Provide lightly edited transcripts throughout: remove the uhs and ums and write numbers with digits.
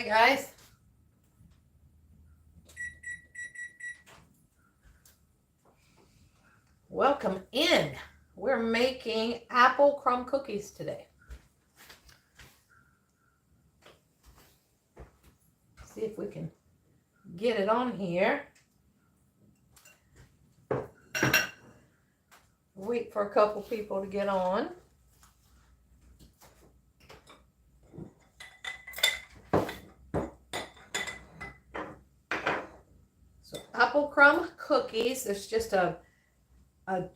Hi guys. Welcome in. We're making apple crumb cookies today. See if we can get it on here. Wait for a couple people to get on. So apple crumb cookies. There's just a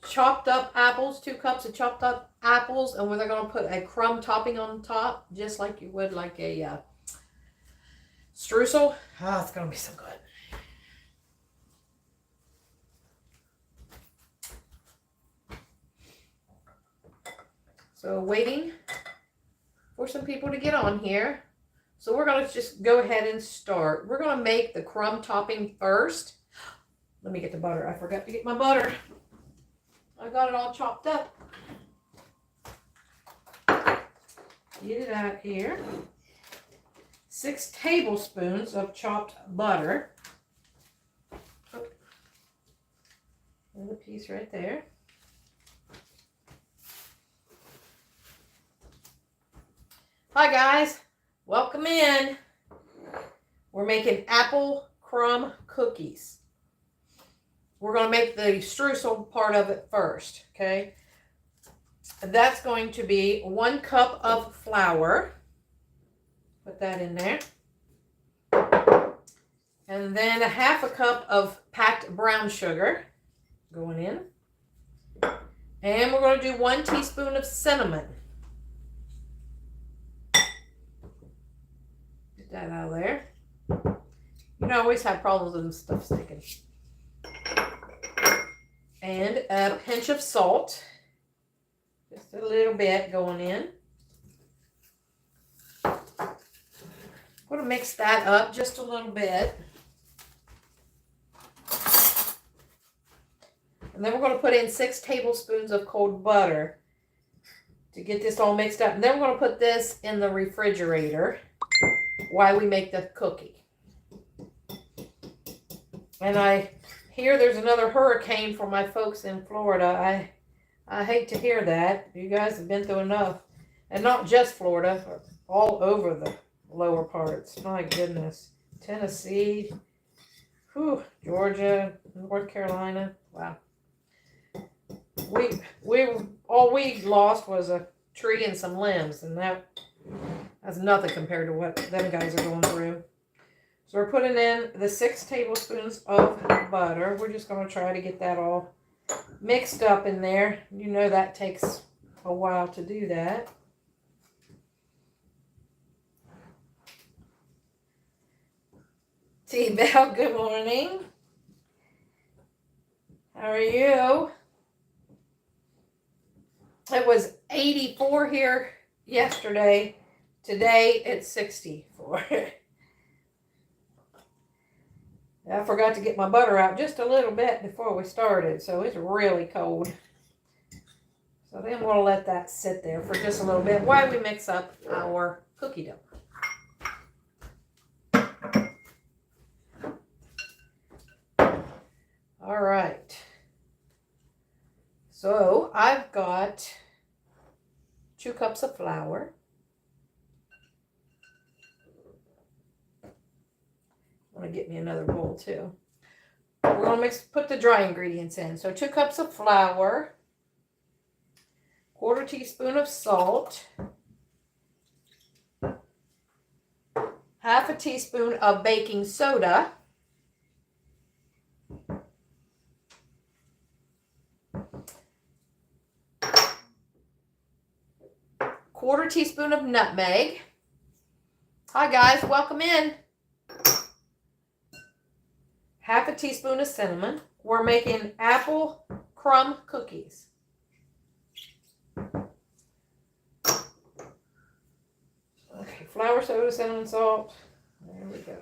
chopped up apples, 2 cups of chopped up apples, and we're going to put a crumb topping on top, just like you would like a streusel. Oh, it's going to be so good. So waiting for some people to get on here. So we're going to just go ahead and start. We're going to make the crumb topping first. Let me get the butter. I forgot to get my butter. I got it all chopped up. Get it out here. 6 tablespoons of chopped butter. Oh, another piece right there. Hi guys, welcome in. We're making apple crumb cookies. We're going to make the streusel part of it first, okay? That's going to be 1 cup of flour. Put that in there. And then a 1/2 cup of packed brown sugar going in. And we're going to do 1 teaspoon of cinnamon. Get that out of there. You know, I always have problems with stuff sticking. And a pinch of salt. Just a little bit going in. I'm going to mix that up just a little bit. And then we're going to put in 6 tablespoons of cold butter to get this all mixed up. And then we're going to put this in the refrigerator while we make the cookie. And I hear there's another hurricane for my folks in Florida. I hate to hear that. You guys have been through enough. And not just Florida, all over the lower parts. My goodness. Tennessee, Georgia, North Carolina. Wow. All we lost was a tree and some limbs, and that's nothing compared to what them guys are going through. So we're putting in the 6 tablespoons of butter. We're just going to try to get that all mixed up in there. You know that takes a while to do that. T-Bell, good morning. How are you? It was 84 here yesterday. Today it's 64. I forgot to get my butter out just a little bit before we started, so it's really cold. So then we'll let that sit there for just a little bit while we mix up our cookie dough. All right. So I've got 2 cups of flour. I'm going to get me another bowl too. We're going to put the dry ingredients in. So 2 cups of flour, 1/4 teaspoon of salt, 1/2 teaspoon of baking soda, 1/4 teaspoon of nutmeg. Hi guys, welcome in. 1/2 teaspoon of cinnamon. We're making apple crumb cookies. Okay, flour, soda, cinnamon, salt. There we go.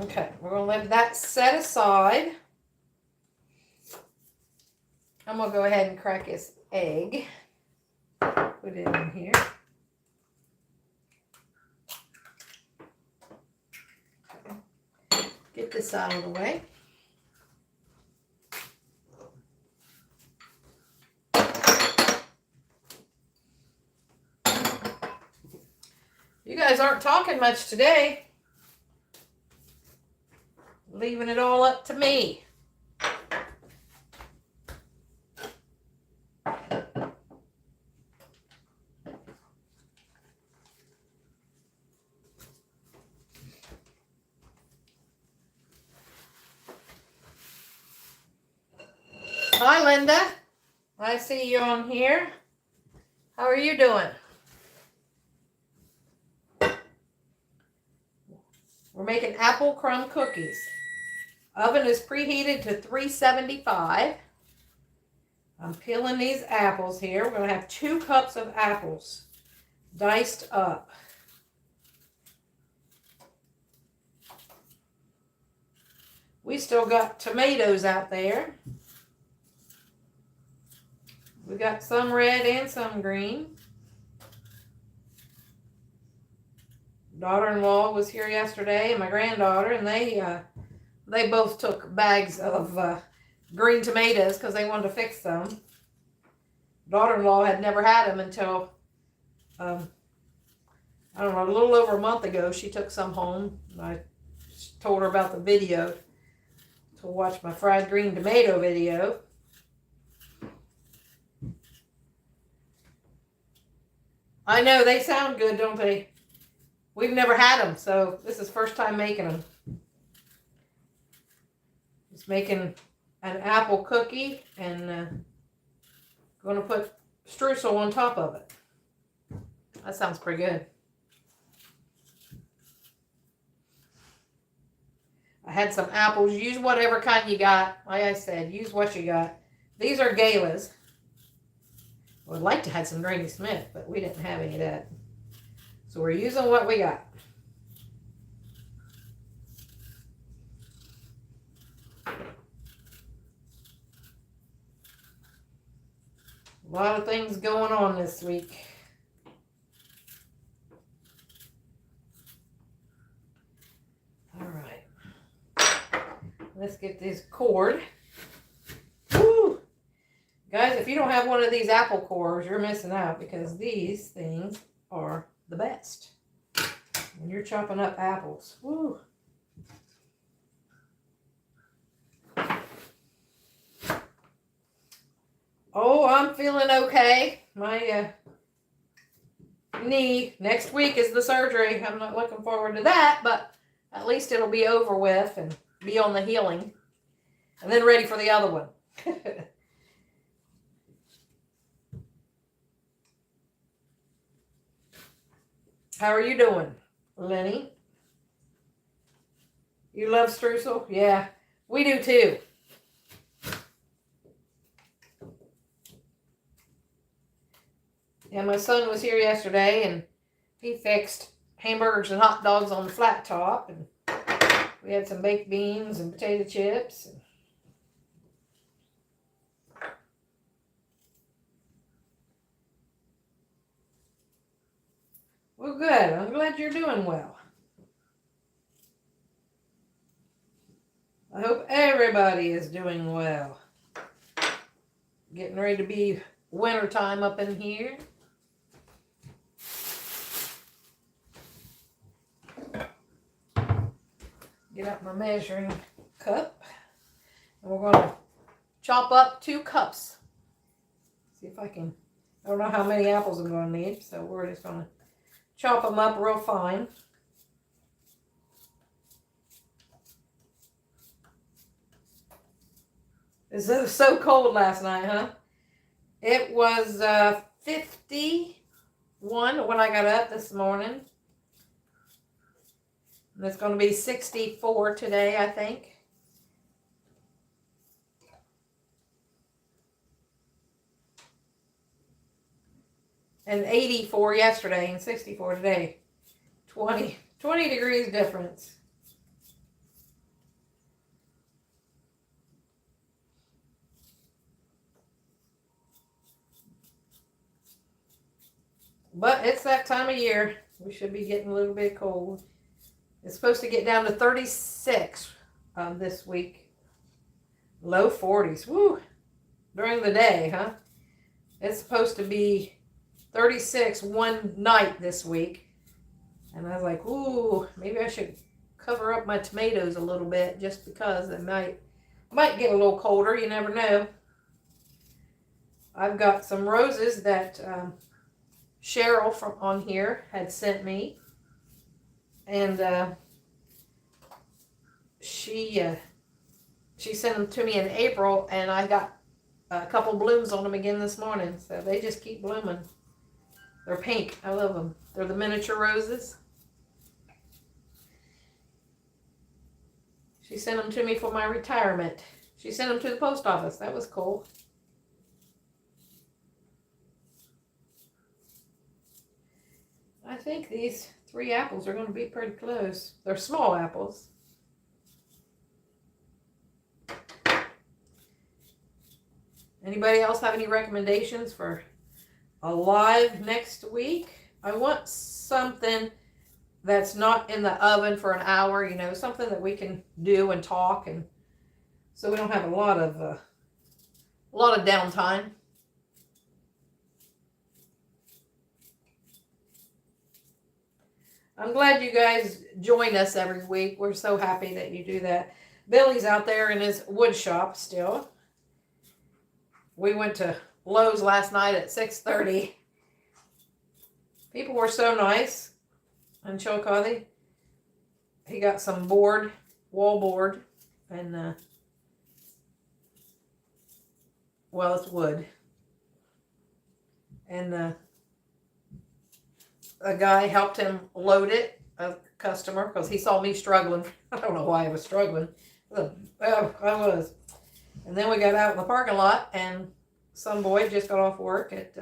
Okay, we're going to let that set aside. I'm going to go ahead and crack this egg. Put it in here. Get this out of the way. You guys aren't talking much today. Leaving it all up to me. Hi, Linda. I see you on here. How are you doing? We're making apple crumb cookies. Oven is preheated to 375. I'm peeling these apples here. We're going to have 2 cups of apples diced up. We still got tomatoes out there. We got some red and some green. Daughter-in-law was here yesterday, and my granddaughter, and they both took bags of green tomatoes because they wanted to fix them. Daughter-in-law had never had them until, I don't know, a little over a month ago. She took some home. I told her about the video to watch my fried green tomato video. I know, they sound good, don't they? We've never had them, so this is first time making them. Just making an apple cookie and going to put streusel on top of it. That sounds pretty good. I had some apples. Use whatever kind you got. Like I said, use what you got. These are Galas. I would like to have some Granny Smith, but we didn't have any of that. So we're using what we got. A lot of things going on this week. All right. Let's get this cord. Woo! Guys, if you don't have one of these apple cores, you're missing out because these things are the best when you're chopping up apples. Woo! Oh, I'm feeling okay. My knee, next week is the surgery. I'm not looking forward to that, but at least it'll be over with and be on the healing. And then ready for the other one. How are you doing, Lenny? You love streusel? Yeah, we do too. Yeah, my son was here yesterday and he fixed hamburgers and hot dogs on the flat top, and we had some baked beans and potato chips. Well, good. I'm glad you're doing well. I hope everybody is doing well. Getting ready to be winter time up in here. Get out my measuring cup. And we're going to chop up 2 cups. See if I can. I don't know how many apples I'm going to need, so we're just going to chop them up real fine. It was so cold last night, huh? It was 51 when I got up this morning. And it's going to be 64 today, I think. And 84 yesterday and 64 today. 20 degrees difference. But it's that time of year. We should be getting a little bit cold. It's supposed to get down to 36 this week. Low 40s. Woo! During the day, huh? It's supposed to be 36 one night this week. And I was like, ooh, maybe I should cover up my tomatoes a little bit just because it might get a little colder. You never know. I've got some roses that Cheryl from on here had sent me. And she sent them to me in April, and I got a couple blooms on them again this morning. So they just keep blooming. They're pink. I love them. They're the miniature roses. She sent them to me for my retirement. She sent them to the post office. That was cool. I think these 3 apples are going to be pretty close. They're small apples. Anybody else have any recommendations for a live next week? I want something that's not in the oven for an hour, you know, something that we can do and talk, and so we don't have a lot of downtime. I'm glad you guys join us every week. We're so happy that you do that. Billy's out there in his wood shop still. We went to Lowe's last night at 6:30. People were so nice. And Chillicothe, he got some board, wall board, and well, it's wood. And a guy helped him load it, a customer, because he saw me struggling. I don't know why I was struggling. I was. And then we got out in the parking lot, and some boy just got off work at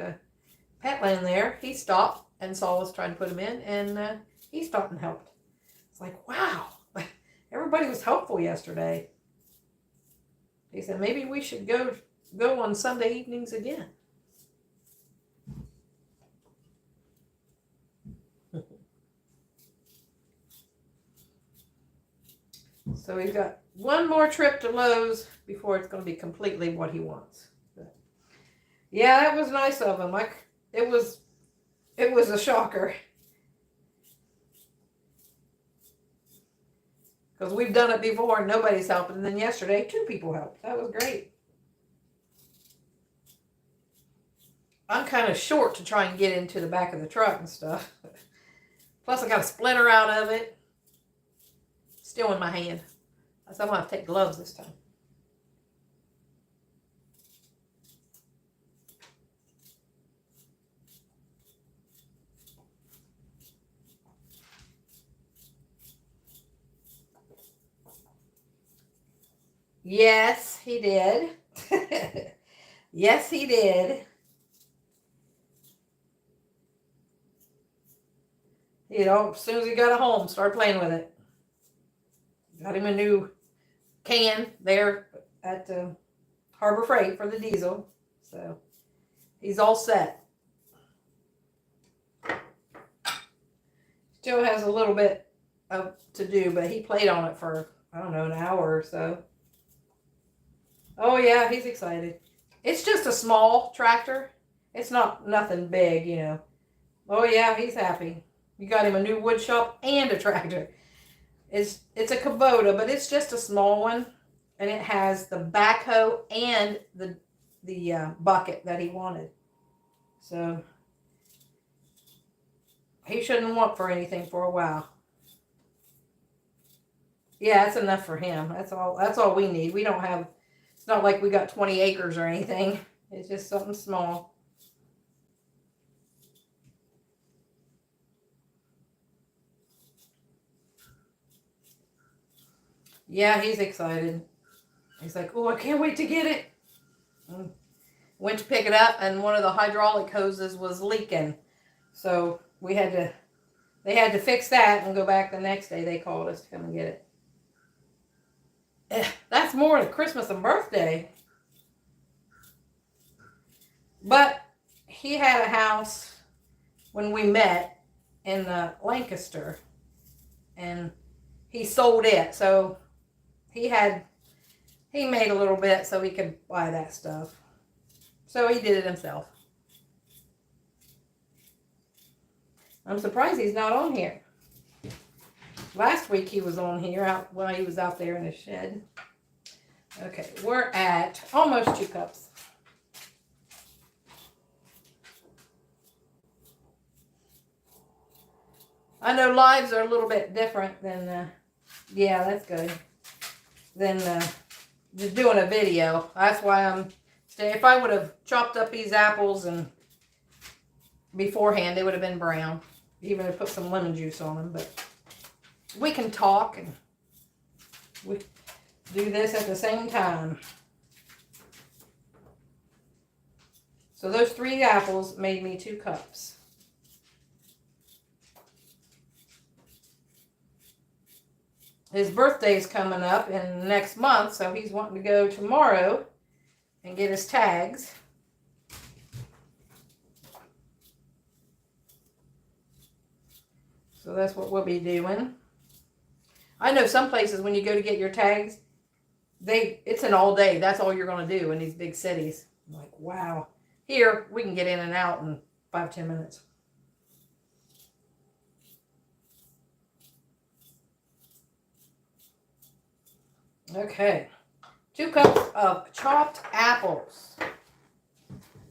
Petland there. He stopped and saw us trying to put him in, and he stopped and helped. It's like, wow, everybody was helpful yesterday. He said, maybe we should go on Sunday evenings again. So he's got one more trip to Lowe's before it's going to be completely what he wants. But yeah, that was nice of him. It was a shocker. Because we've done it before and nobody's helping. And then yesterday, 2 people helped. That was great. I'm kind of short to try and get into the back of the truck and stuff. Plus, I got a splinter out of it. Still in my hand. So I'm going to have to take gloves this time. Yes, he did. Yes, he did. You know, as soon as he got home, started playing with it. Got him a new can there at Harbor Freight for the diesel. So he's all set. Still has a little bit to do, but he played on it for, I don't know, an hour or so. Oh yeah, he's excited. It's just a small tractor. It's nothing big, you know. Oh yeah, he's happy. You got him a new wood shop and a tractor. It's a Kubota, but it's just a small one, and it has the backhoe and the bucket that he wanted. So he shouldn't want for anything for a while. Yeah, that's enough for him. That's all we need. We don't have. It's not like we got 20 acres or anything. It's just something small. Yeah, he's excited. He's like, oh, I can't wait to get it. And went to pick it up, and one of the hydraulic hoses was leaking. So they had to fix that and go back the next day. They called us to come and get it. That's more than Christmas and birthday. But he had a house when we met in Lancaster, and he sold it. So he made a little bit so he could buy that stuff. So he did it himself. I'm surprised he's not on here. Last week he was on here while he was out there in the shed. Okay, we're at almost 2 cups. I know lives are a little bit different than, yeah, that's good, than just doing a video. That's why if I would have chopped up these apples and beforehand, they would have been brown. Even put some lemon juice on them, but we can talk and we do this at the same time. So those 3 apples made me 2 cups. His birthday's coming up in next month, so he's wanting to go tomorrow and get his tags. So that's what we'll be doing. I know some places when you go to get your tags, it's an all day. That's all you're going to do in these big cities. I'm like, wow. Here, we can get in and out in 5-10 minutes. Okay. 2 cups of chopped apples.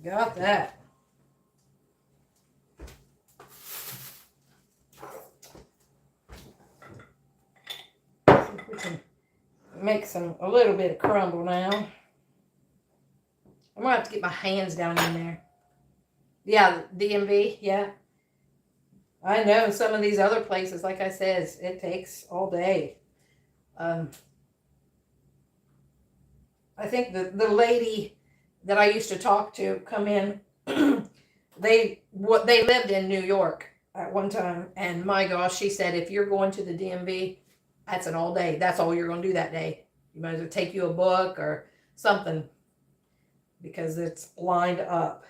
Got that. We can make a little bit of crumble now. I'm gonna have to get my hands down in there. Yeah, DMV, yeah. I know some of these other places, like I said, it takes all day. I think the lady that I used to talk to come in, they lived in New York at one time, and my gosh, she said if you're going to the DMV, that's an all day. That's all you're going to do that day. You might as well take you a book or something because it's lined up.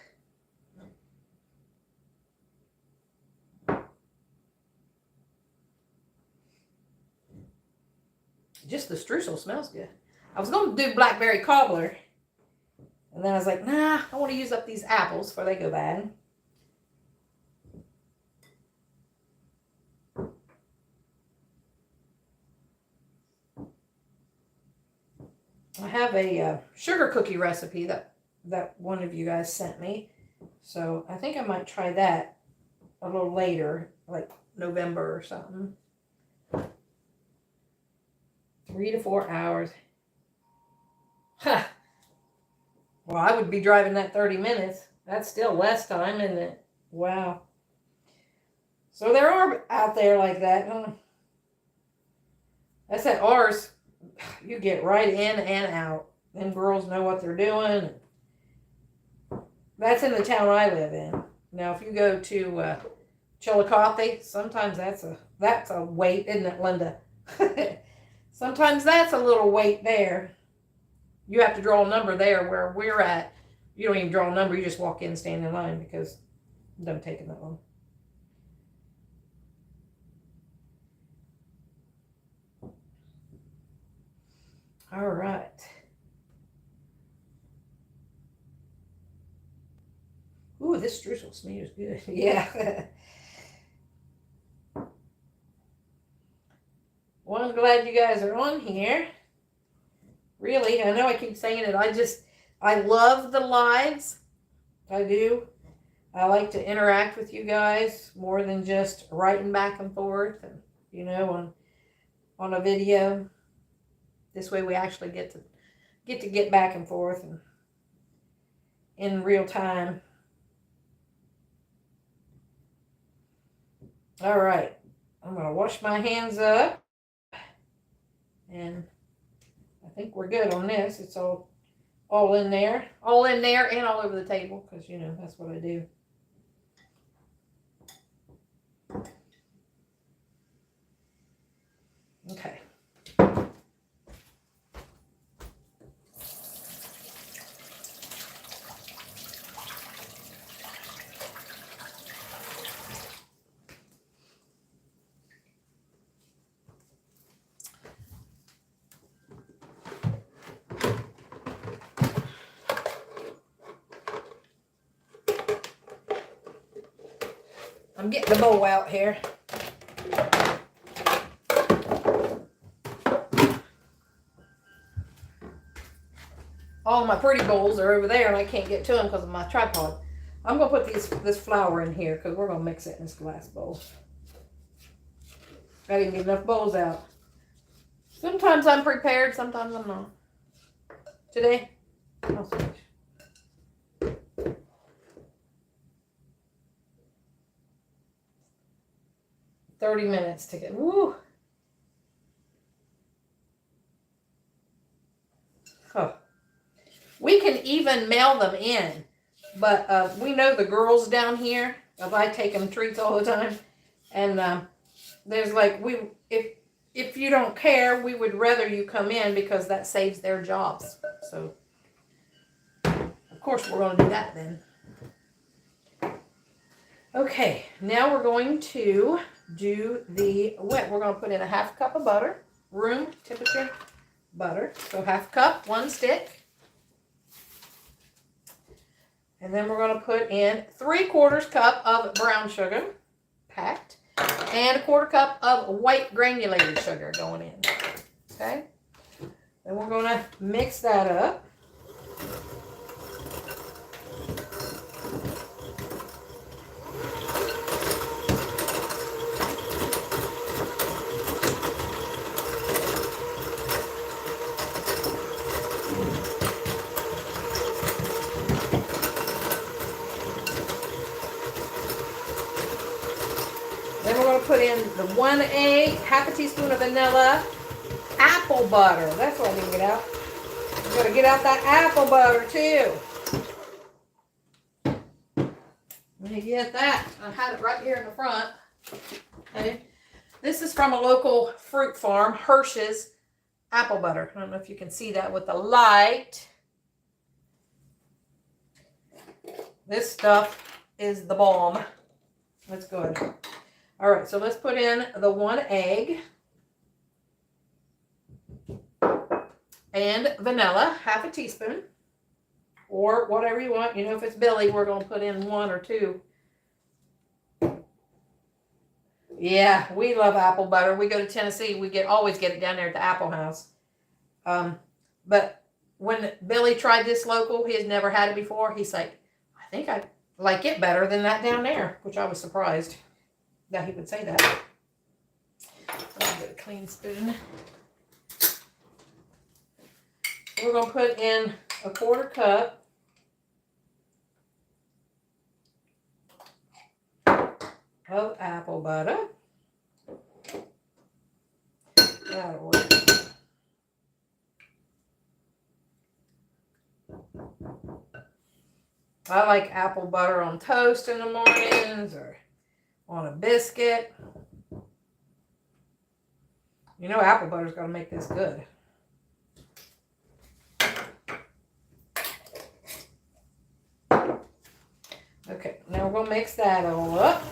Just the streusel smells good. I was going to do blackberry cobbler, and then I was like, nah, I want to use up these apples before they go bad. I have a sugar cookie recipe that one of you guys sent me, so I think I might try that a little later, like November or something. 3 to 4 hours. Huh. Well, I would be driving that 30 minutes. That's still less time, isn't it? Wow. So there are out there like that. I said ours, you get right in and out. Them girls know what they're doing. That's in the town I live in. Now, if you go to Chillicothe, sometimes that's a wait, isn't it, Linda? Sometimes that's a little wait there. You have to draw a number there where we're at. You don't even draw a number. You just walk in and stand in line because it doesn't take that long. All right. Ooh, this streusel smells good. Yeah. Well, I'm glad you guys are on here. Really, I know I keep saying it. I love the lives. I do. I like to interact with you guys more than just writing back and forth and, on a video. This way we actually get to get back and forth and in real time. All right. I'm going to wash my hands up. And I think we're good on this. It's all in there. All in there and all over the table because, that's what I do. Okay. I'm getting the bowl out here. All my pretty bowls are over there and I can't get to them because of my tripod. I'm going to put this flour in here because we're going to mix it in this glass bowl. I didn't get enough bowls out. Sometimes I'm prepared, sometimes I'm not. Today, I'll switch. $30 to get, woo. Huh. We can even mail them in, but we know the girls down here, I take them treats all the time, and there's like, if you don't care, we would rather you come in because that saves their jobs. So, of course, we're going to do that then. Okay, now we're going to do the wet. We're going to put in a 1/2 cup of butter, room temperature butter. So 1/2 cup, 1 stick. And then we're going to put in 3/4 cup of brown sugar, packed, and 1/4 cup of white granulated sugar going in. Okay? Then we're going to mix that up. Then we're going to put in the 1 egg, 1/2 teaspoon of vanilla, apple butter. That's what I didn't get out. You got to get out that apple butter too. Let me get that. I had it right here in the front. Okay. This is from a local fruit farm, Hirsch's apple butter. I don't know if you can see that with the light. This stuff is the bomb. That's good. All right, so let's put in the 1 egg and vanilla, 1/2 teaspoon, or whatever you want. You know, if it's Billy, we're going to put in 1 or 2. Yeah, we love apple butter. We go to Tennessee, we always get it down there at the Apple House. But when Billy tried this local, he has never had it before. He's like, I think I like it better than that down there, which I was surprised that he would say that. I'll get a clean spoon. We're going to put in a 1/4 cup of apple butter. That'll work. I like apple butter on toast in the mornings or on a biscuit. You know apple butter's going to make this good. Okay, now we're going to mix that all up.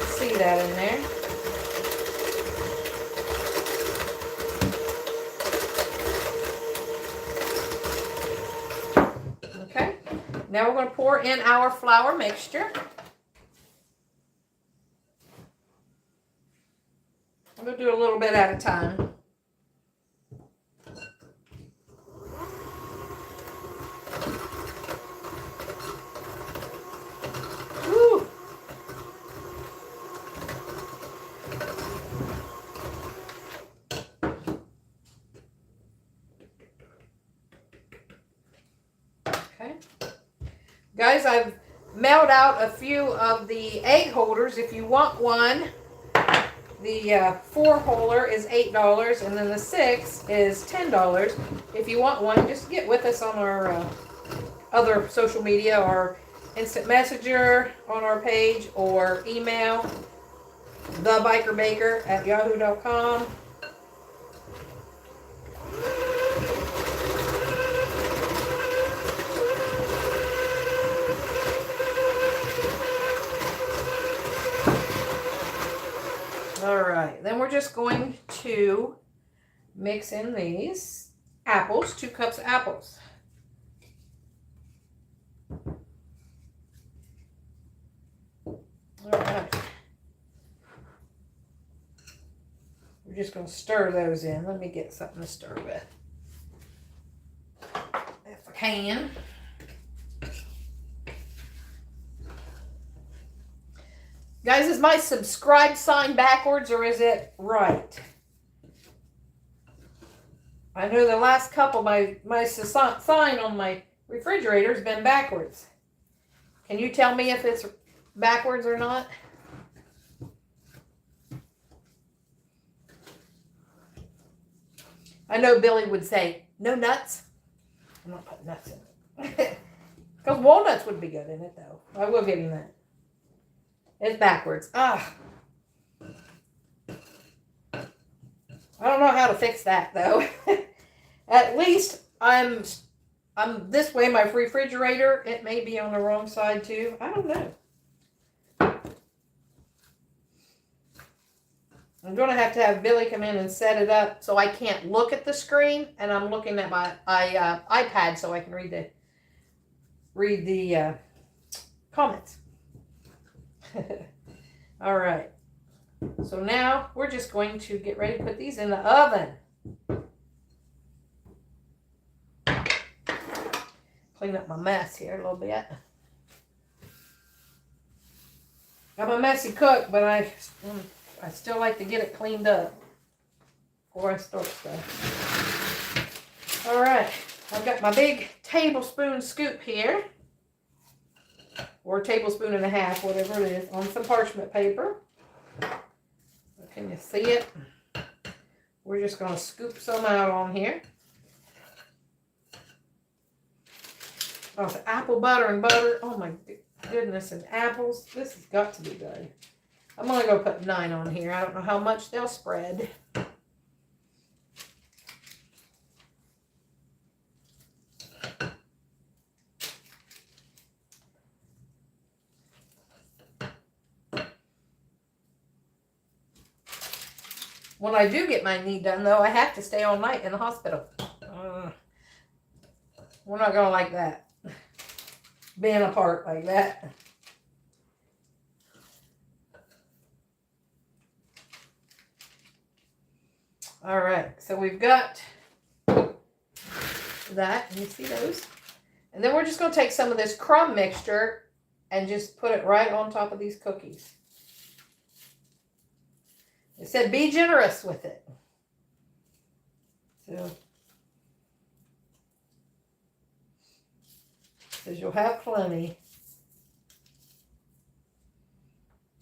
See that in there. Okay, now we're going to pour in our flour mixture. I'm going to do a little bit at a time. Woo. Okay. Guys, I've mailed out a few of the egg holders. If you want one, the 4-holer is $8, and then the 6 is $10. If you want one, just get with us on our other social media or instant messenger on our page, or email thebikerbaker@yahoo.com. All right, then we're just going to mix in these apples, 2 cups of apples. All right. We're just going to stir those in. Let me get something to stir with. If I can. Guys, is my subscribe sign backwards or is it right? I know the last couple, my sign on my refrigerator has been backwards. Can you tell me if it's backwards or not? I know Billy would say, no nuts. I'm not putting nuts in it. Because walnuts would be good in it, though. I will give him that. It's backwards. Ah. I don't know how to fix that, though. At least I'm this way, my refrigerator, it may be on the wrong side, too. I don't know. I'm going to have Billy come in and set it up so I can't look at the screen, and I'm looking at my iPad so I can read the comments. All right. So now we're just going to get ready to put these in the oven. Clean up my mess here a little bit. I'm a messy cook, but I still like to get it cleaned up before I start stuff. All right, I've got my big tablespoon scoop here, or a tablespoon and a half, whatever it is, on some parchment paper. Can you see it? We're just going to scoop some out on here. Oh, the apple butter and butter. Oh my goodness, and apples. This has got to be good. I'm only going to put 9 on here. I don't know how much they'll spread. When I do get my knee done, though, I have to stay all night in the hospital. We're not going to like that. Being apart like that. All right, so we've got that. Can you see those? And then we're just going to take some of this crumb mixture and just put it right on top of these cookies. It said be generous with it. So, because you'll have plenty.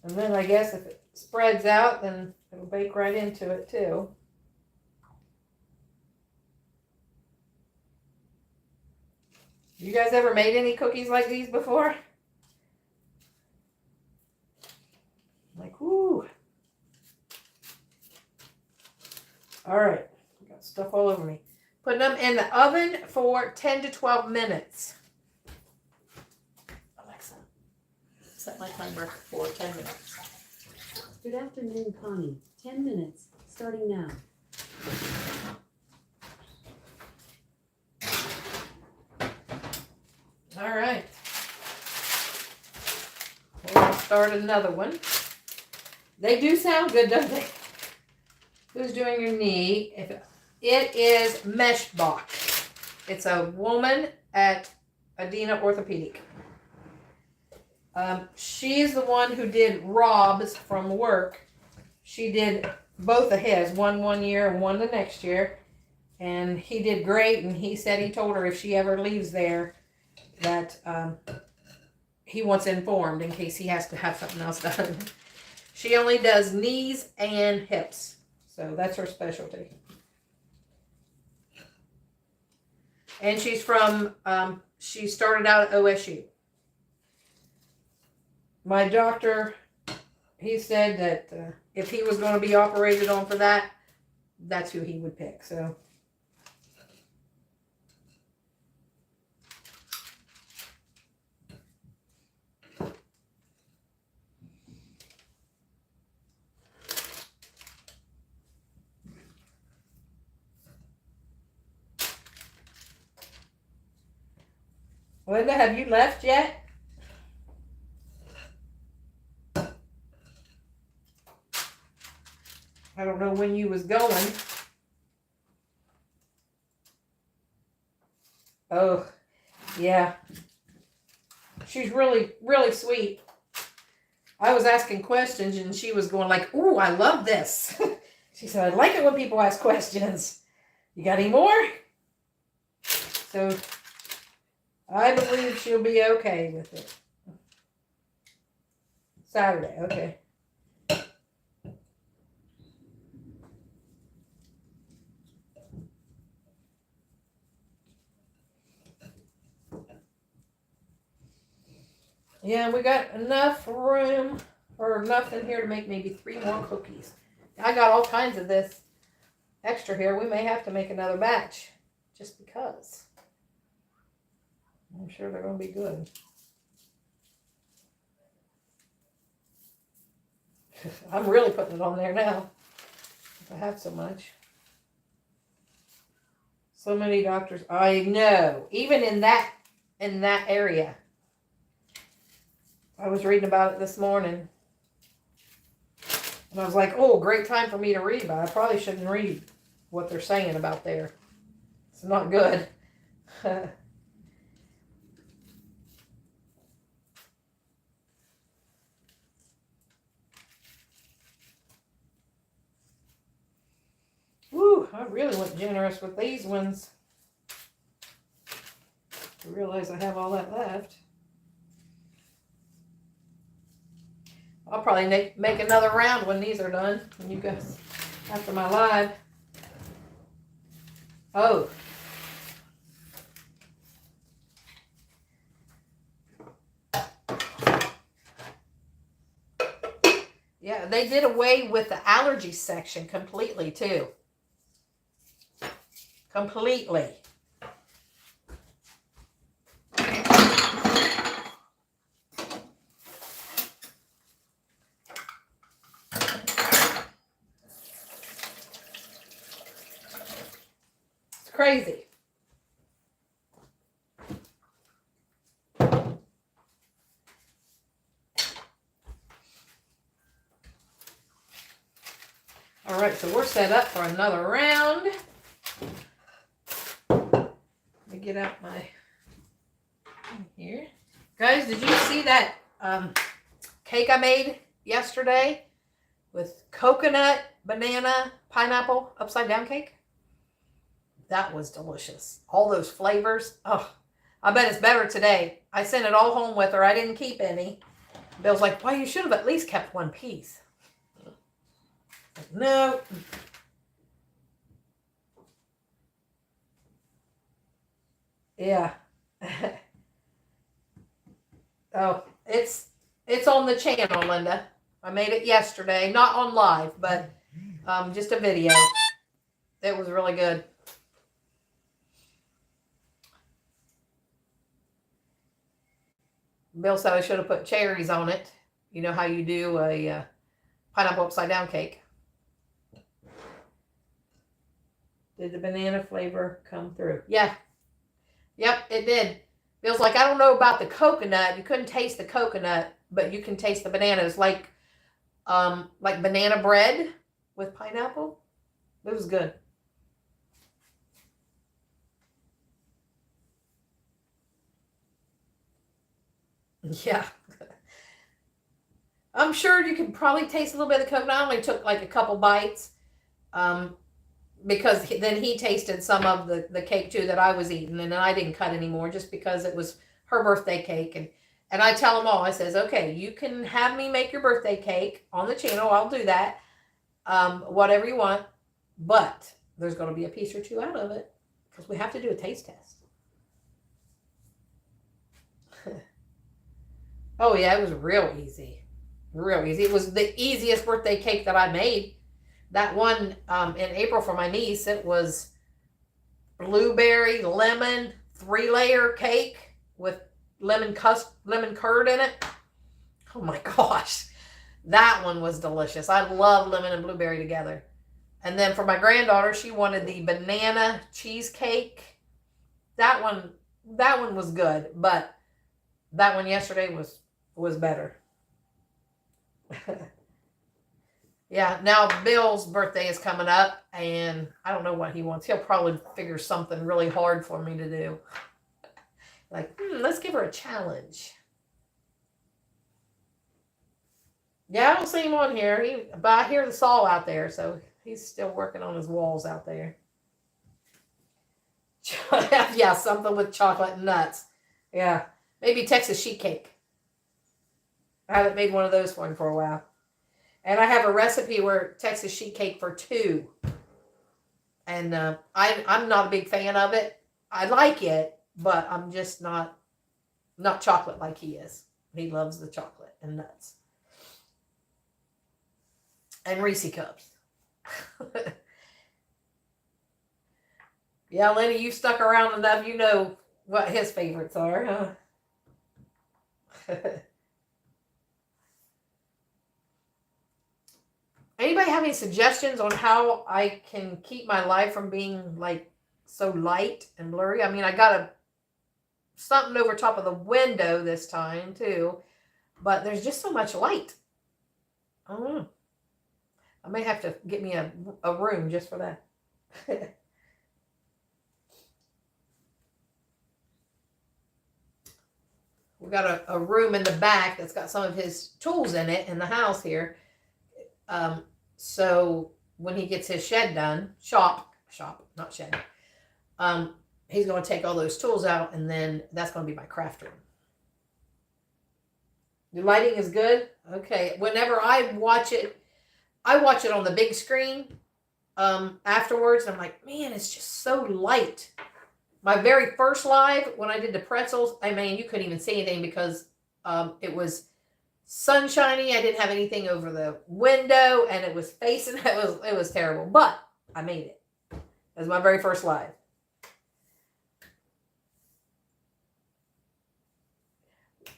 And then I guess if it spreads out, then it'll bake right into it too. You guys ever made any cookies like these before? Like, whoo. All right, got stuff all over me. Putting them in the oven for 10 to 12 minutes. Alexa, set my timer for 10 minutes. Good afternoon, Connie. 10 minutes, starting now. All right. We're going to start another one. They do sound good, don't they? Who's doing your knee? If it is Meshbach. It's a woman at Adina Orthopedic. She's the one who did Rob's from work. She did both of his, one year and one the next year. And he did great, and he said he told her if she ever leaves there that he wants informed in case he has to have something else done. She only does knees and hips. So that's her specialty. And she's from, she started out at OSU. My doctor, he said that if he was going to be operated on for that, that's who he would pick. So. Linda, have you left yet? I don't know when you was going. Oh, yeah. She's really, really sweet. I was asking questions and she was going like, ooh, I love this. She said, I like it when people ask questions. You got any more? So I believe she'll be okay with it. Saturday, okay. Yeah, we got enough room or enough in here to make maybe 3 more cookies. I got all kinds of this extra here. We may have to make another batch just because. I'm sure they're going to be good. I'm really putting it on there now. I have so much. So many doctors. I know. Even in that area. I was reading about it this morning. And I was like, oh, great time for me to read, but I probably shouldn't read what they're saying about there. It's not good. Woo, I really went generous with these ones. I realize I have all that left. I'll probably make another round when these are done. When you guys, after my live. Oh. Yeah, they did away with the allergy section completely too. Completely. Crazy. All right, so we're set up for another round. Let me get out my here. Guys, did you see that cake I made yesterday with coconut, banana, pineapple, upside down cake? That was delicious. All those flavors. Oh, I bet it's better today. I sent it all home with her. I didn't keep any. Bill's like, well, you should have at least kept one piece. No. Yeah. Oh, it's on the channel, Linda. I made it yesterday. Not on live, but just a video. It was really good. Bill said I should have put cherries on it. You know how you do a pineapple upside down cake. Did the banana flavor come through? Yeah. Yep, it did. Bill's like, I don't know about the coconut. You couldn't taste the coconut, but you can taste the bananas, like banana bread with pineapple. It was good. Yeah. I'm sure you can probably taste a little bit of the coconut. I only took like a couple bites because then he tasted some of the cake too that I was eating, and then I didn't cut anymore just because it was her birthday cake. And I tell them all, I says, okay, you can have me make your birthday cake on the channel. I'll do that. Whatever you want. But there's going to be a piece or two out of it because we have to do a taste test. Oh, yeah, it was real easy. Real easy. It was the easiest birthday cake that I made. That one in April for my niece, it was blueberry, lemon, 3-layer cake with lemon curd in it. Oh, my gosh. That one was delicious. I love lemon and blueberry together. And then for my granddaughter, she wanted the banana cheesecake. That one that one was good, but that one yesterday was better. Yeah, now Bill's birthday is coming up, and I don't know what he wants. He'll probably figure something really hard for me to do. Like, let's give her a challenge. Yeah, I don't see him on here. But I hear the saw out there, so he's still working on his walls out there. Yeah, something with chocolate and nuts. Yeah, maybe Texas sheet cake. I haven't made one of those for him for a while. And I have a recipe where Texas sheet cake for 2. And I'm not a big fan of it. I like it, but I'm just not chocolate like he is. He loves the chocolate and nuts. And Reese cups. Yeah, Lenny, you stuck around enough. You know what his favorites are, huh? Anybody have any suggestions on how I can keep my life from being like so light and blurry? I mean, I got something over top of the window this time too, but there's just so much light. I don't know. I may have to get me a room just for that. We got a room in the back that's got some of his tools in it in the house here. So when he gets his shed done, shop, not shed, he's going to take all those tools out, and then that's going to be my craft room. The lighting is good. Okay. Whenever I watch it on the big screen, afterwards. I'm like, man, it's just so light. My very first live, when I did the pretzels, I mean, you couldn't even see anything because, it was sunshiny. I didn't have anything over the window, and it was facing. It was terrible, but I made it. It was my very first live.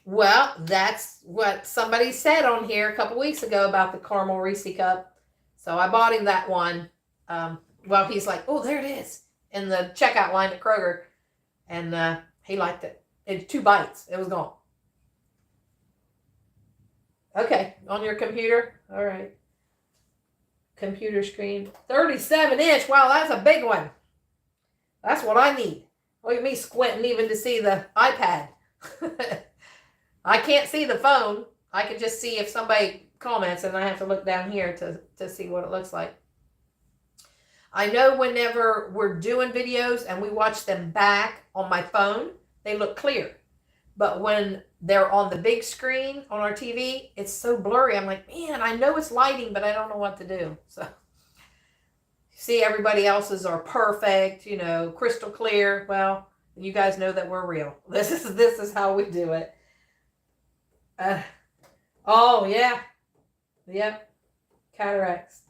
Well, that's what somebody said on here a couple weeks ago about the caramel Reese cup. So I bought him that one. Well, he's like, oh, there it is in the checkout line at Kroger, and he liked it. In 2 bites, it was gone. Okay, on your computer. All right. Computer screen. 37-inch. Wow, that's a big one. That's what I need. Look at me squinting even to see the iPad. I can't see the phone. I can just see if somebody comments, and I have to look down here to see what it looks like. I know whenever we're doing videos and we watch them back on my phone, they look clear. But when they're on the big screen on our TV, it's so blurry. I'm like, man, I know it's lighting, but I don't know what to do. So, see, everybody else's are perfect, crystal clear. Well, you guys know that we're real. This is how we do it. Oh, yeah. Yep. Cataracts.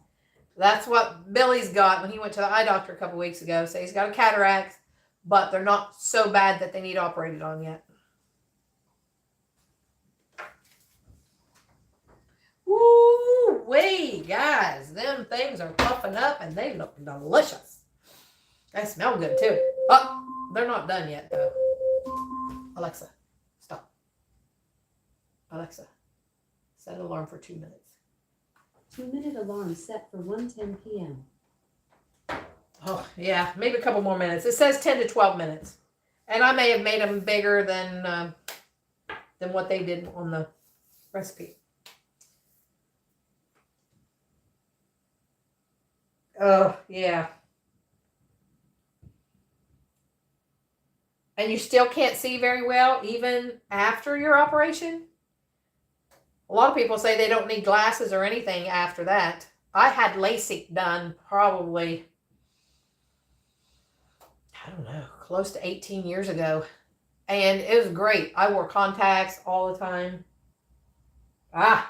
That's what Billy's got when he went to the eye doctor a couple weeks ago. So he's got a cataract, but they're not so bad that they need operated on yet. Woo wee, guys. Them things are puffing up and they look delicious. They smell good too. Oh, they're not done yet though. Alexa, stop. Alexa, set an alarm for 2 minutes. 2-minute alarm set for 1:10 p.m. Oh, yeah, maybe a couple more minutes. It says 10 to 12 minutes. And I may have made them bigger than what they did on the recipe. Oh, yeah. And you still can't see very well even after your operation? A lot of people say they don't need glasses or anything after that. I had LASIK done probably, I don't know, close to 18 years ago. And it was great. I wore contacts all the time.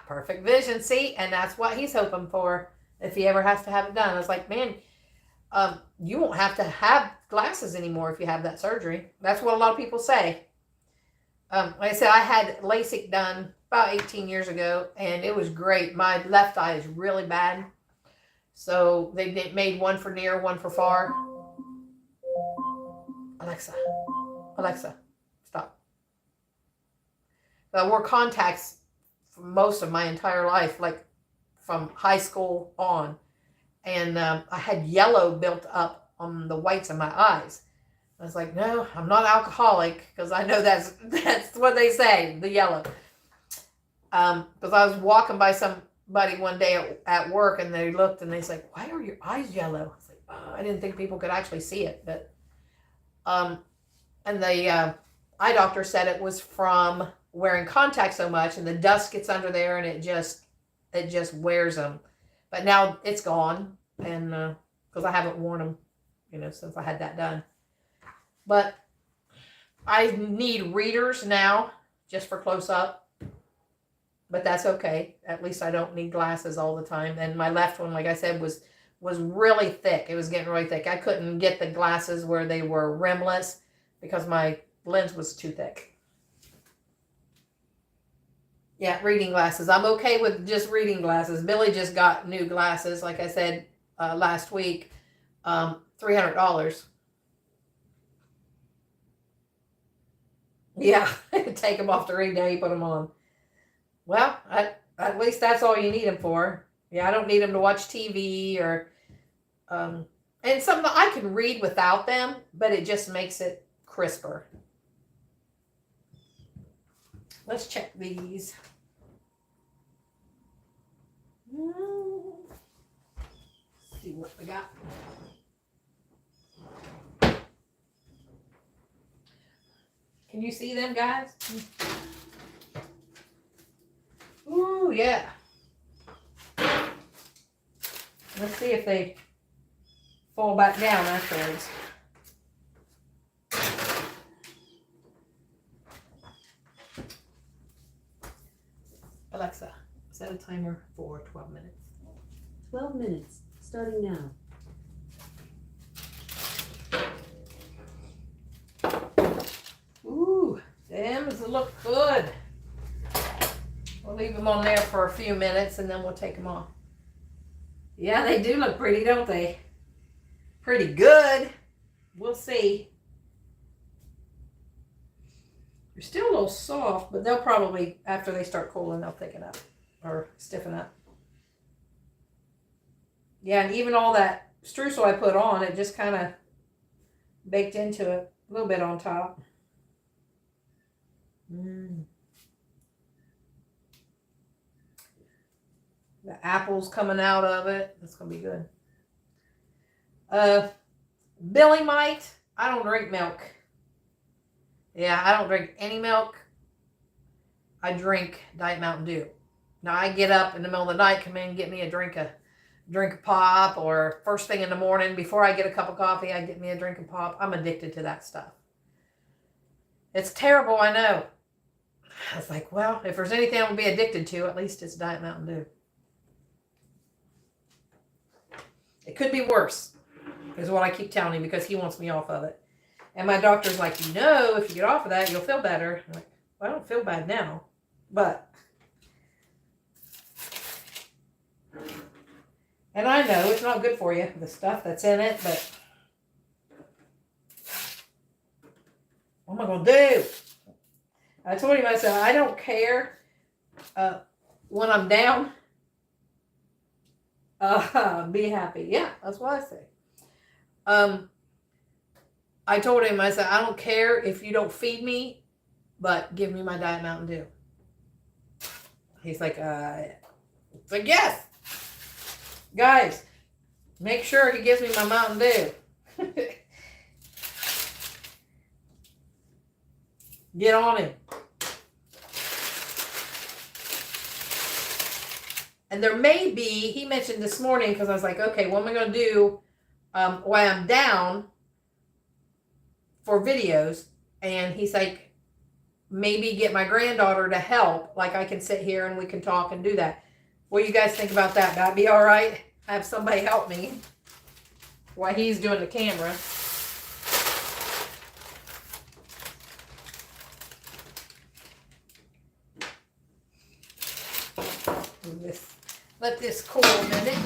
Perfect vision. See? And that's what he's hoping for if he ever has to have it done. I was like, man, you won't have to have glasses anymore if you have that surgery. That's what a lot of people say. Like I said, I had LASIK done about 18 years ago, and it was great. My left eye is really bad. So they made one for near, one for far. Alexa, Alexa, stop. I wore contacts for most of my entire life, like from high school on. And I had yellow built up on the whites of my eyes. I was like, no, I'm not alcoholic, because I know that's what they say, the yellow. Because I was walking by somebody one day at work, and they looked and they said, why are your eyes yellow? I was like, oh, I didn't think people could actually see it. But and the eye doctor said it was from wearing contacts so much, and the dust gets under there, and it just wears them. But now it's gone, and because I haven't worn them, since I had that done. But I need readers now, just for close up. But that's okay. At least I don't need glasses all the time. And my left one, like I said, was really thick. It was getting really thick. I couldn't get the glasses where they were rimless because my lens was too thick. Yeah, reading glasses. I'm okay with just reading glasses. Billy just got new glasses, like I said last week, $300. Yeah, take them off to read. Now you put them on. Well, at least that's all you need them for. Yeah, I don't need them to watch TV or, and something I can read without them, but it just makes it crisper. Let's check these. See what we got. Can you see them, guys? Ooh, yeah. Let's see if they fall back down afterwards. Alexa, set a timer for 12 minutes. 12 minutes, starting now. Ooh, them look good. We'll leave them on there for a few minutes and then we'll take them off. Yeah, they do look pretty, don't they? Pretty good. We'll see. They're still a little soft, but they'll probably, after they start cooling, they'll thicken up or stiffen up. Yeah, and even all that streusel I put on, it just kind of baked into it a little bit on top. The apples coming out of it. That's going to be good. Billy might. I don't drink milk. Yeah, I don't drink any milk. I drink Diet Mountain Dew. Now I get up in the middle of the night, come in and get me a drink of pop, or first thing in the morning before I get a cup of coffee, I get me a drink of pop. I'm addicted to that stuff. It's terrible, I know. I was like, well, if there's anything I'm going to be addicted to, at least it's Diet Mountain Dew. It could be worse, is what I keep telling him, because he wants me off of it. And my doctor's like, if you get off of that, you'll feel better. I'm like, well, I don't feel bad now, but. And I know it's not good for you, the stuff that's in it, but. What am I going to do? I told him, I said, I don't care when I'm down. Be happy. Yeah, that's what I say. I told him, I said, I don't care if you don't feed me, but give me my Diet Mountain Dew. He's like, it's like, yes. Guys, make sure he gives me my Mountain Dew. Get on him. And there may be, he mentioned this morning, because I was like, okay, what am I going to do while I'm down for videos? And he's like, maybe get my granddaughter to help. Like I can sit here and we can talk and do that. What do you guys think about that? That'd be all right? Have somebody help me while he's doing the camera. Let this cool a minute.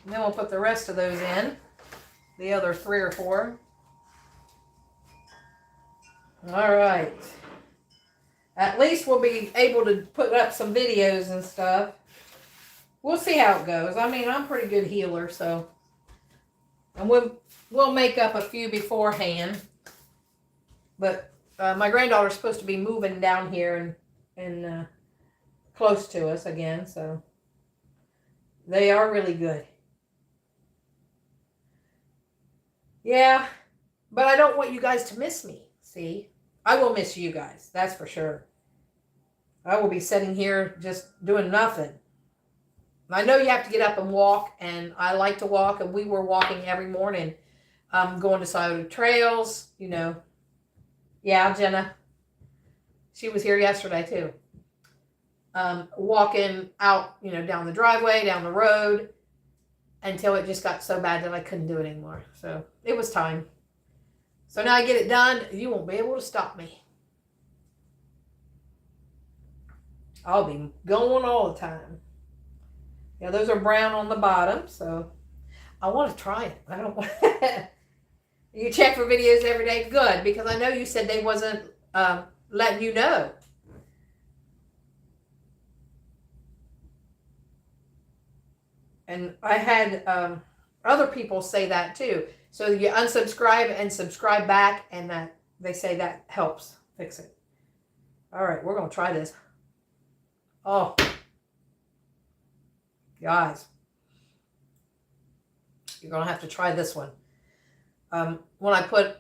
And then we'll put the rest of those in. The other 3 or 4. All right. At least we'll be able to put up some videos and stuff. We'll see how it goes. I mean, I'm a pretty good healer, so. And we'll make up a few beforehand. But my granddaughter's supposed to be moving down here and close to us again, so. They are really good. Yeah, but I don't want you guys to miss me, see? I will miss you guys, that's for sure. I will be sitting here just doing nothing. I know you have to get up and walk, and I like to walk, and we were walking every morning, going to Scioto trails, you know. Yeah, Jenna. She was here yesterday, too. Walking out, you know, down the driveway, down the road, until it just got so bad that I couldn't do it anymore. So it was time. So now I get it done, you won't be able to stop me. I'll be going all the time. Yeah, those are brown on the bottom, so I want to try it. I don't want You check for videos every day? Good, because I know you said they wasn't letting you know. And I had other people say that too. So you unsubscribe and subscribe back, and that they say that helps fix it. All right, we're going to try this. Oh, guys, you're going to have to try this one. When I put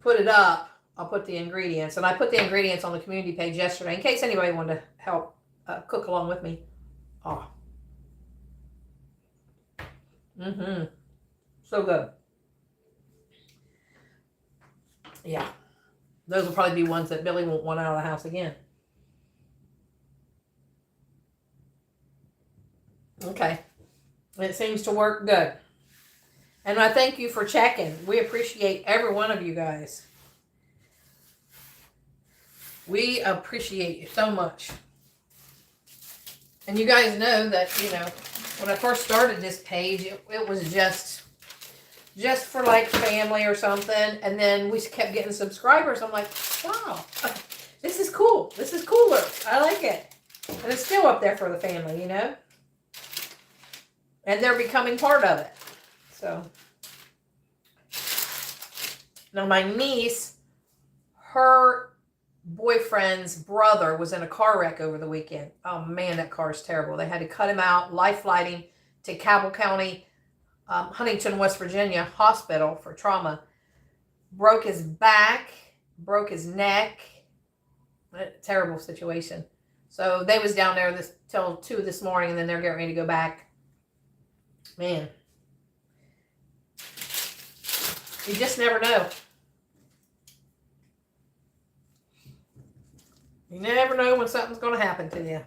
it up, I'll put the ingredients. And I put the ingredients on the community page yesterday in case anybody wanted to help cook along with me. Oh. So good. Yeah. Those will probably be ones that Billy won't want out of the house again. Okay. It seems to work good. And I thank you for checking. We appreciate every one of you guys. We appreciate you so much. And you guys know that, you know, when I first started this page, it was just for like family or something. And then we kept getting subscribers. I'm like, wow, this is cool. This is cooler. I like it. And it's still up there for the family, you know. And they're becoming part of it. So. Now my niece, her boyfriend's brother was in a car wreck over the weekend. Oh man, that car is terrible. They had to cut him out, life flighting to Cabell County, Huntington, West Virginia hospital for trauma. Broke his back, broke his neck. Terrible situation. So they was down there till 2 this morning, and then they're getting ready to go back. Man, you just never know. You never know when something's going to happen to you.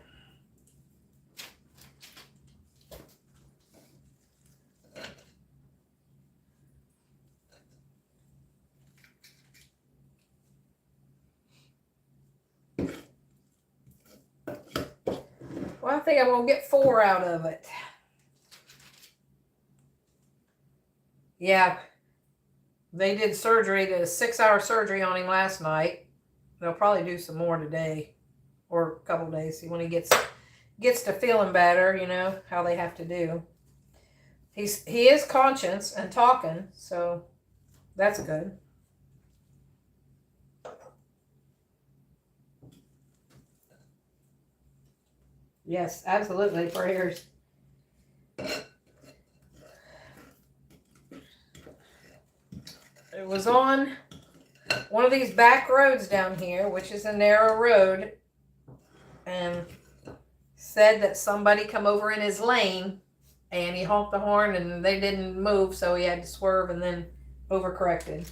Well, I think I'm going to get 4 out of it. Yeah, they did surgery, did a 6-hour surgery on him last night. They'll probably do some more today or a couple days. See when he gets to feeling better, you know, how they have to do. He is conscious and talking, so that's good. Yes, absolutely, prayers. It was on one of these back roads down here, which is a narrow road, and said that somebody come over in his lane, and he honked the horn, and they didn't move, so he had to swerve and then overcorrected.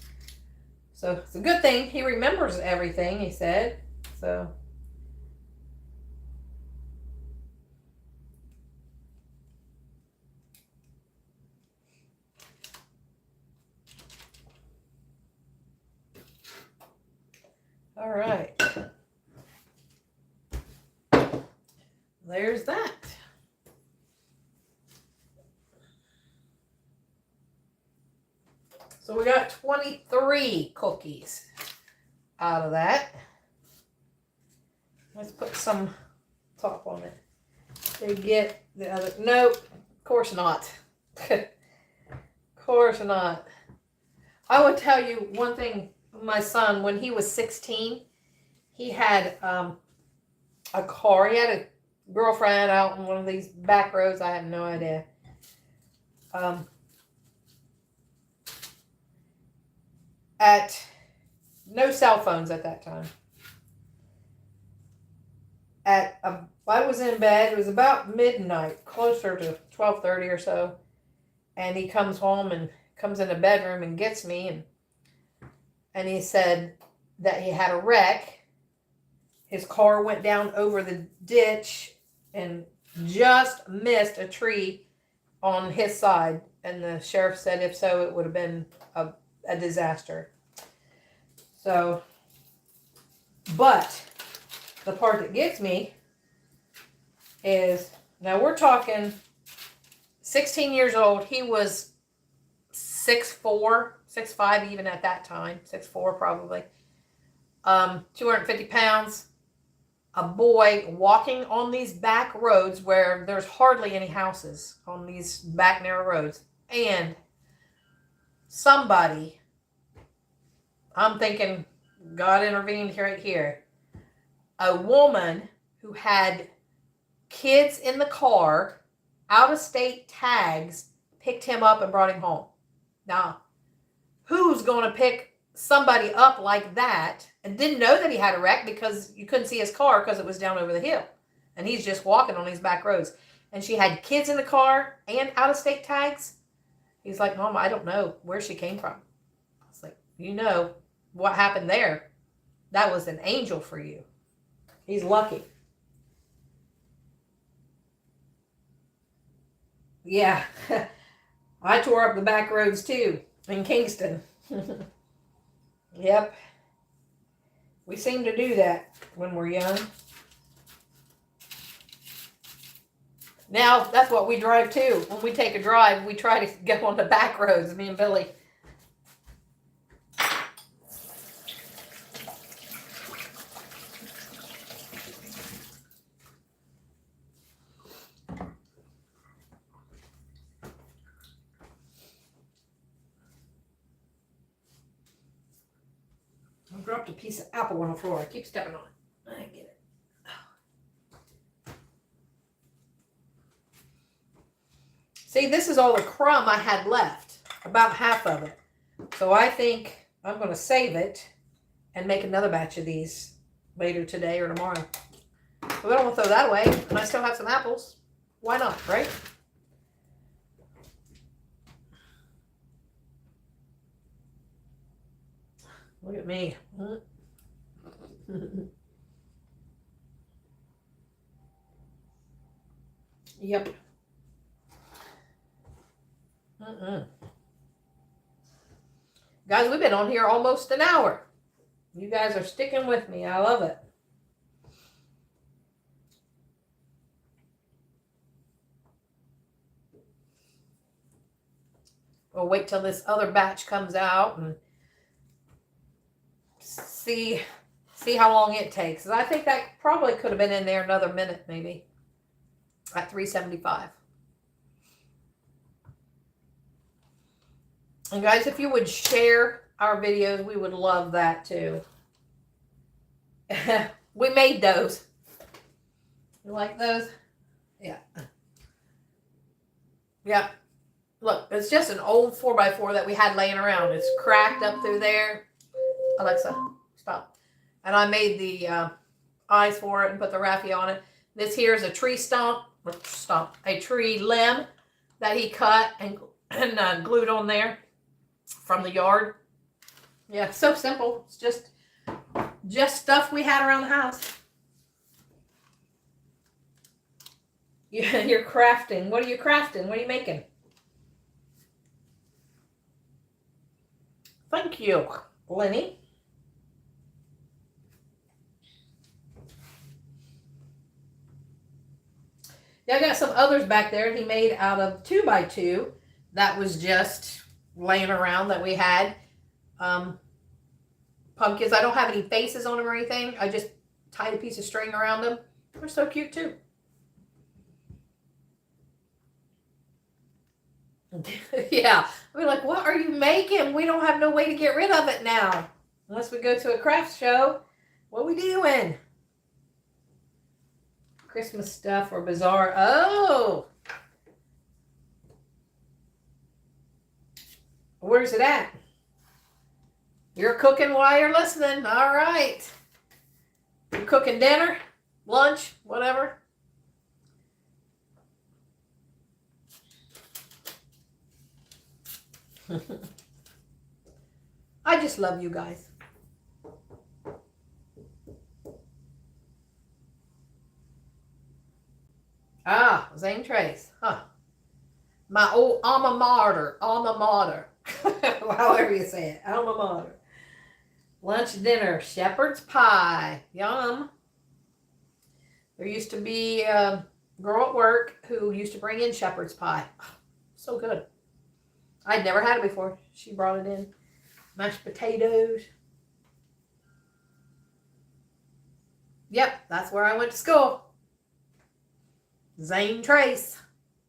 So it's a good thing he remembers everything, he said. So. All right. There's that. So we got 23 cookies. out of that. Let's put some top on it to get the other. Nope, of course not. Of course not. I would tell you one thing. My son, when he was 16, he had a car. He had a girlfriend out in one of these back roads. I have no idea. At no cell phones at that time. I was in bed. It was about midnight, closer to 12:30 or so, and he comes home and comes in the bedroom and gets me, and he said that he had a wreck. His car went down over the ditch and just missed a tree on his side, and the sheriff said if so, it would have been a disaster. So, but the part that gets me is, now we're talking 16 years old. He was 6'4", 6'5" even at that time, 6'4" probably, 250 pounds, a boy walking on these back roads where there's hardly any houses on these back narrow roads, and somebody, I'm thinking God intervened right here, a woman who had kids in the car, out-of-state tags, picked him up and brought him home. Now, who's going to pick somebody up like that and didn't know that he had a wreck because you couldn't see his car because it was down over the hill, and he's just walking on these back roads, and she had kids in the car and out-of-state tags? He's like, Mom, I don't know where she came from. I was like, you know what happened there? That was an angel for you. He's lucky. Yeah, I tore up the back roads too in Kingston. Yep. We seem to do that when we're young. Now, that's what we drive too. When we take a drive, we try to go on the back roads, me and Billy. I dropped a piece of apple on the floor. I keep stepping on it. I get it. See, this is all the crumb I had left. About half of it. So I think I'm going to save it and make another batch of these later today or tomorrow. So I don't want to throw that away. And I still have some apples. Why not, right? Look at me. Yep. Guys, we've been on here almost an hour. You guys are sticking with me. I love it. We'll wait till this other batch comes out and see how long it takes. I think that probably could have been in there another minute, maybe, at 375. And guys, if you would share our videos, we would love that too. We made those. You like those? Yeah. Yeah. Look, it's just an old 4x4 that we had laying around. It's cracked up through there. Alexa, stop. And I made the eyes for it and put the raffia on it. This here is a tree a tree limb that he cut and glued on there from the yard. Yeah, so simple. It's just stuff we had around the house. You're crafting. What are you crafting? What are you making? Thank you, Lenny. Yeah, I got some others back there he made out of 2x2 that was just laying around that we had. pumpkins. I don't have any faces on them or anything. I just tied a piece of string around them. They're so cute too. Yeah. We're like, what are you making? We don't have no way to get rid of it now. Unless we go to a craft show. What are we doing? Christmas stuff or bazaar. Oh. Where's it at? You're cooking while you're listening. All right. You're cooking dinner, lunch, whatever. I just love you guys. Ah, Zane Trace. Huh. My old alma mater. However you say it. Alma mater. Lunch, dinner, shepherd's pie. Yum. There used to be a girl at work who used to bring in shepherd's pie. So good. I'd never had it before. She brought it in. Mashed potatoes. Yep, that's where I went to school. Zane Trace.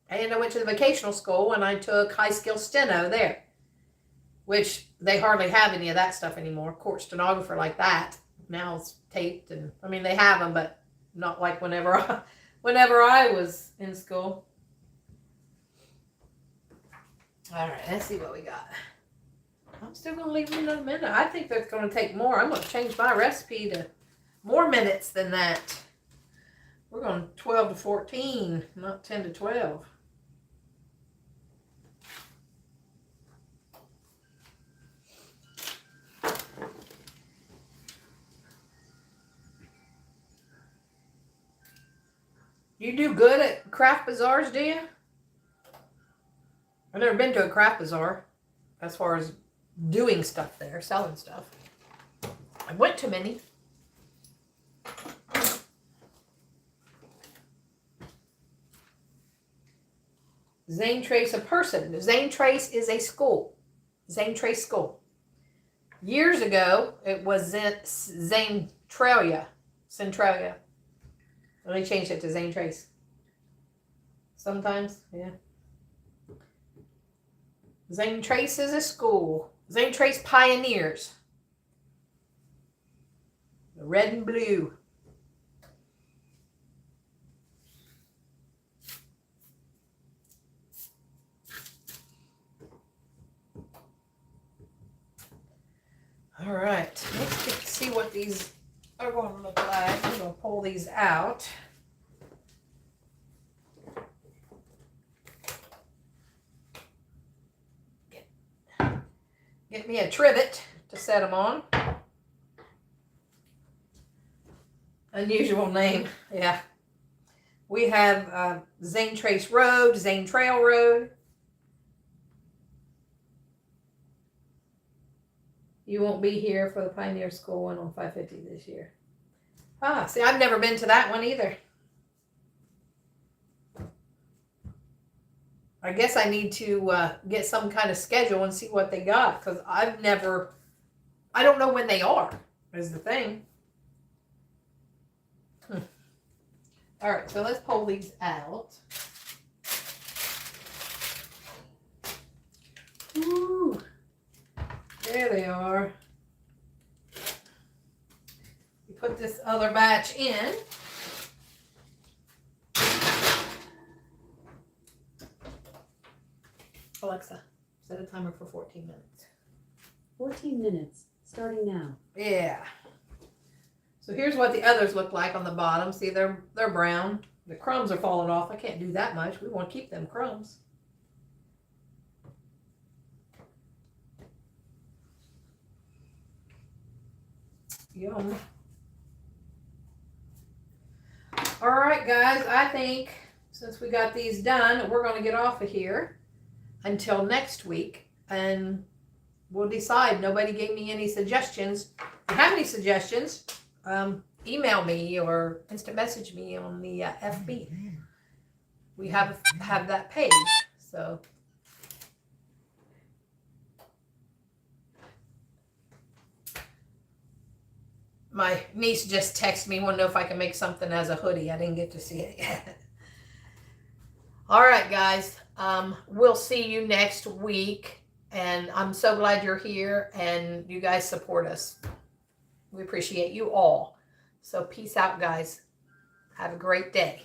And I went to the vocational school and I took high skill steno there. Which they hardly have any of that stuff anymore. Court stenographer like that. Now it's taped and, I mean, they have them, but not like whenever I was in school. All right, let's see what we got. I'm still going to leave them another minute. I think that's going to take more. I'm going to change my recipe to more minutes than that. We're going 12 to 14, not 10 to 12. You do good at craft bazaars, do you? I've never been to a craft bazaar as far as doing stuff there, selling stuff. I went to many. Zane Trace, a person. Zane Trace is a school. Zane Trace School. Years ago, it was Zane Tralia. Centralia. And they changed it to Zane Trace. Sometimes, yeah. Zane Trace is a school. Zane Trace Pioneers. The red and blue. All right, let's see what these are going to look like. I'm going to pull these out. Get me a trivet to set them on. Unusual name, yeah. We have Zane Trace Road, Zane Trail Road. You won't be here for the Pioneer School one on 550 this year. Ah, see, I've never been to that one either. I guess I need to get some kind of schedule and see what they got, because I don't know when they are, is the thing. All right, so let's pull these out. Ooh. There they are. We put this other batch in. Alexa, set a timer for 14 minutes. 14 minutes, starting now. Yeah. So here's what the others look like on the bottom. See, they're brown. The crumbs are falling off. I can't do that much. We want to keep them crumbs. Yum. All right, guys, I think since we got these done, we're going to get off of here until next week, and we'll decide. Nobody gave me any suggestions. If you have any suggestions, email me or instant message me on the FB. We have that page, so. My niece just texted me, want to know if I can make something as a hoodie. I didn't get to see it yet. All right, guys. We'll see you next week. And I'm so glad you're here and you guys support us. We appreciate you all. So peace out, guys. Have a great day.